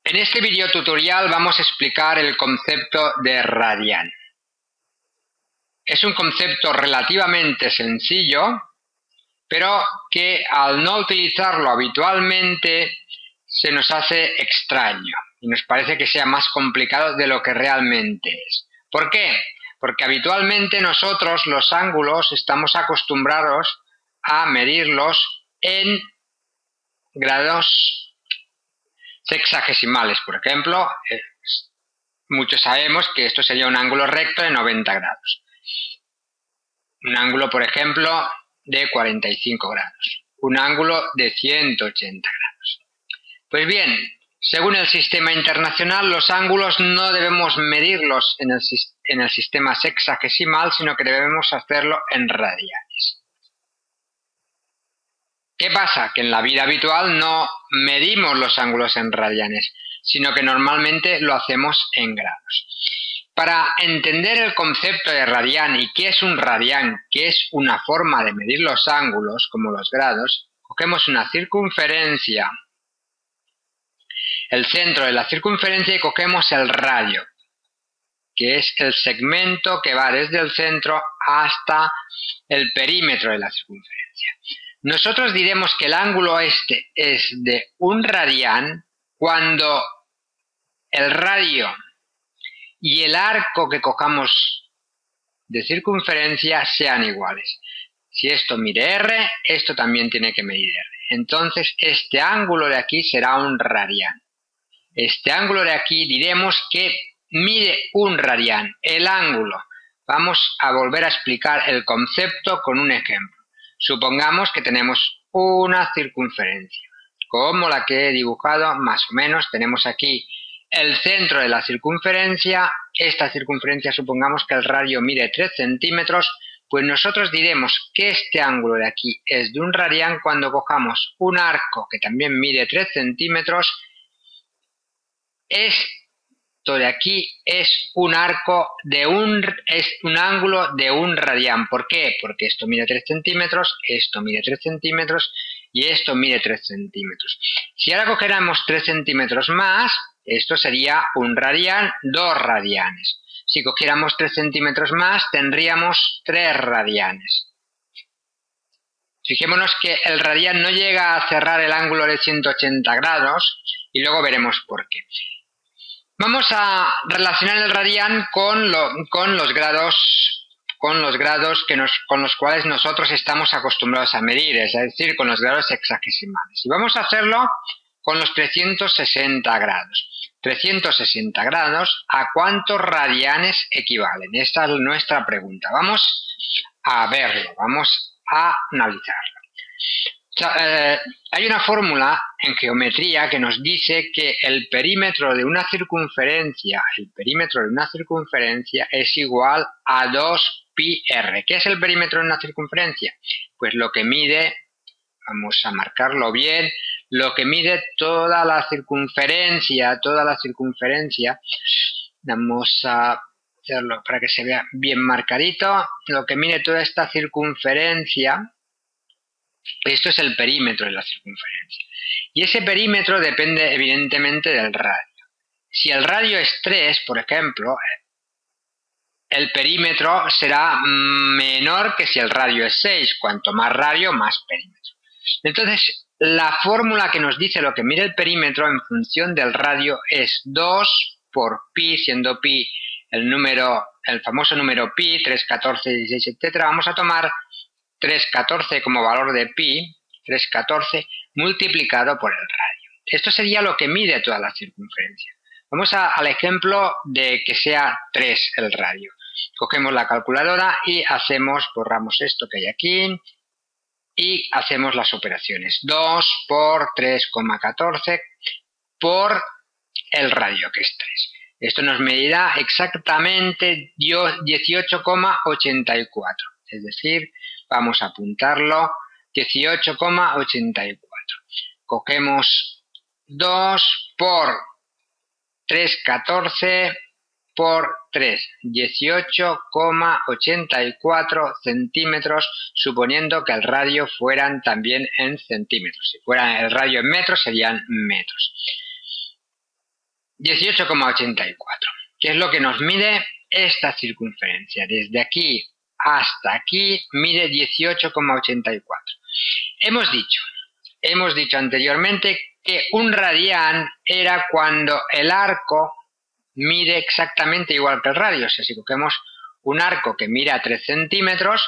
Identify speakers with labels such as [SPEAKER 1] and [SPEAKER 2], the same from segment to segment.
[SPEAKER 1] En este video tutorial vamos a explicar el concepto de radian. Es un concepto relativamente sencillo, pero que al no utilizarlo habitualmente se nos hace extraño y nos parece que sea más complicado de lo que realmente es. ¿Por qué? Porque habitualmente nosotros los ángulos estamos acostumbrados a medirlos en grados sexagesimales. Por ejemplo, muchos sabemos que esto sería un ángulo recto de 90 grados. Un ángulo, por ejemplo, de 45 grados. Un ángulo de 180 grados. Pues bien, según el sistema internacional, los ángulos no debemos medirlos en el sistema sexagesimal, sino que debemos hacerlo en radianes. ¿Qué pasa? Que en la vida habitual no medimos los ángulos en radianes, sino que normalmente lo hacemos en grados. Para entender el concepto de radian y qué es un radian, que es una forma de medir los ángulos, como los grados, cogemos una circunferencia, el centro de la circunferencia, y cogemos el radio, que es el segmento que va desde el centro hasta el perímetro de la circunferencia. Nosotros diremos que el ángulo este es de un radian cuando el radio y el arco que cojamos de circunferencia sean iguales. Si esto mide R, esto también tiene que medir R. Entonces este ángulo de aquí será un radian. Este ángulo de aquí diremos que mide un radian, el ángulo. Vamos a volver a explicar el concepto con un ejemplo. Supongamos que tenemos una circunferencia, como la que he dibujado más o menos. Tenemos aquí el centro de la circunferencia. Esta circunferencia, supongamos que el radio mide 3 centímetros, pues nosotros diremos que este ángulo de aquí es de un radian cuando cojamos un arco que también mide 3 centímetros. Esto de aquí es un ángulo de un radian. ¿Por qué? Porque esto mide 3 centímetros, esto mide 3 centímetros y esto mide 3 centímetros. Si ahora cogiéramos 3 centímetros más, esto sería un radian, 2 radianes. Si cogiéramos 3 centímetros más, tendríamos 3 radianes. Fijémonos que el radian no llega a cerrar el ángulo de 180 grados y luego veremos por qué. Vamos a relacionar el radian con los grados con los cuales nosotros estamos acostumbrados a medir, es decir, con los grados sexagesimales. Y vamos a hacerlo con los 360 grados. 360 grados, ¿a cuántos radianes equivalen? Esta es nuestra pregunta. Vamos a verlo, vamos a analizarlo. Hay una fórmula en geometría que nos dice que el perímetro de una circunferencia es igual a 2πr. ¿Qué es el perímetro de una circunferencia? Pues lo que mide, vamos a marcarlo bien, lo que mide toda la circunferencia, vamos a hacerlo para que se vea bien marcadito, lo que mide toda esta circunferencia. Esto es el perímetro de la circunferencia. Y ese perímetro depende evidentemente del radio. Si el radio es 3, por ejemplo, el perímetro será menor que si el radio es 6. Cuanto más radio, más perímetro. Entonces, la fórmula que nos dice lo que mide el perímetro en función del radio es 2 por pi, siendo pi el famoso número pi, 3, 14, 16, etc. Vamos a tomar 3,14 como valor de pi, 3,14 multiplicado por el radio. Esto sería lo que mide toda la circunferencia. Vamos al ejemplo de que sea 3 el radio. Cogemos la calculadora y borramos esto que hay aquí y hacemos las operaciones. 2 por 3,14 por el radio, que es 3. Esto nos medirá exactamente 18,84. Es decir, vamos a apuntarlo, 18,84. Cogemos 2 por 3,14 por 3, 18,84 centímetros, suponiendo que el radio fueran también en centímetros. Si fuera el radio en metros, serían metros. 18,84, que es lo que nos mide esta circunferencia. Desde aquí hasta aquí mide 18,84. Hemos dicho anteriormente que un radián era cuando el arco mide exactamente igual que el radio. O sea, si cogemos un arco que mide a 3 centímetros,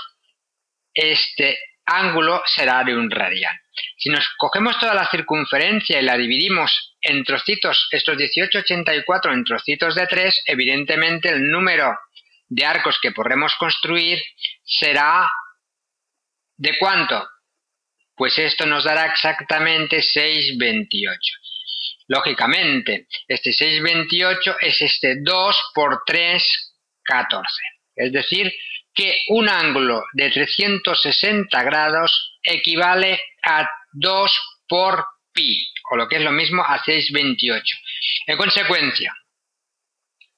[SPEAKER 1] este ángulo será de un radián. Si nos cogemos toda la circunferencia y la dividimos en trocitos, estos 18,84 en trocitos de 3, evidentemente el número de arcos que podremos construir será ¿de cuánto? Pues esto nos dará exactamente 6,28. Lógicamente, este 6,28 es este 2 por 3, 14. Es decir, que un ángulo de 360 grados equivale a 2 por pi, o lo que es lo mismo a 6,28. En consecuencia,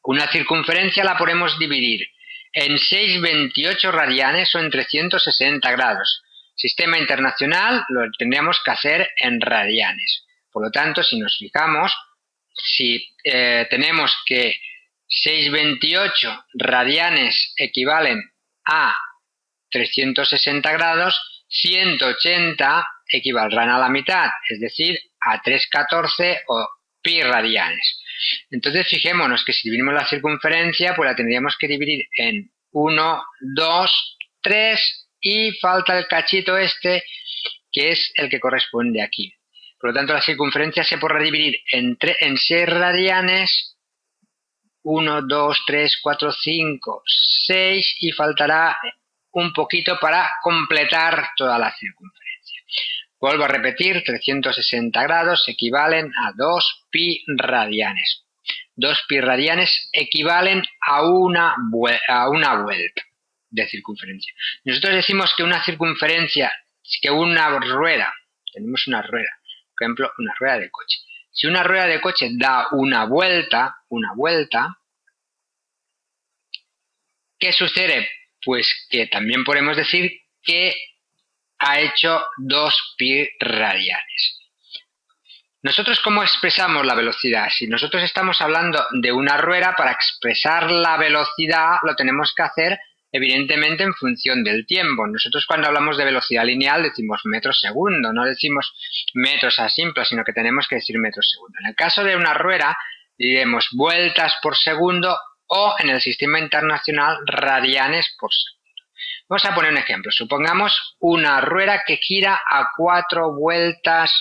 [SPEAKER 1] una circunferencia la podemos dividir en 6,28 radianes o en 360 grados. Sistema internacional lo tendríamos que hacer en radianes. Por lo tanto, si nos fijamos, si tenemos que 6,28 radianes equivalen a 360 grados, 180 equivaldrán a la mitad, es decir, a 3,14 o pi radianes. Entonces, fijémonos que si dividimos la circunferencia, pues la tendríamos que dividir en 1, 2, 3 y falta el cachito este, que es el que corresponde aquí. Por lo tanto, la circunferencia se podrá dividir en 6 radianes, 1, 2, 3, 4, 5, 6 y faltará un poquito para completar toda la circunferencia. Vuelvo a repetir, 360 grados equivalen a 2 pi radianes. 2 pi radianes equivalen a una vuelta de circunferencia. Nosotros decimos que una circunferencia, que una rueda, tenemos una rueda, por ejemplo, una rueda de coche. Si una rueda de coche da una vuelta, ¿qué sucede? Pues que también podemos decir que ha hecho 2 pi radianes. ¿Nosotros cómo expresamos la velocidad? Si nosotros estamos hablando de una rueda, para expresar la velocidad lo tenemos que hacer evidentemente en función del tiempo. Nosotros cuando hablamos de velocidad lineal decimos metros segundo, no decimos metros a simple, sino que tenemos que decir metros segundo. En el caso de una rueda diremos vueltas por segundo o en el sistema internacional radianes por segundo. Vamos a poner un ejemplo. Supongamos una rueda que gira a 4 vueltas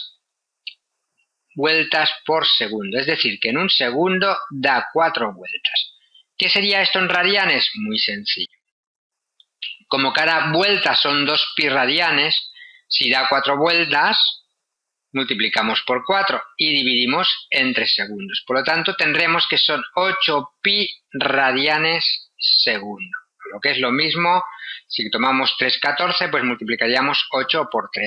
[SPEAKER 1] por segundo. Es decir, que en un segundo da 4 vueltas. ¿Qué sería esto en radianes? Muy sencillo. Como cada vuelta son 2 pi radianes, si da 4 vueltas, multiplicamos por 4 y dividimos entre segundos. Por lo tanto, tendremos que son 8 pi radianes segundo. Lo que es lo mismo, si tomamos 3,14, pues multiplicaríamos 8 por 3,14.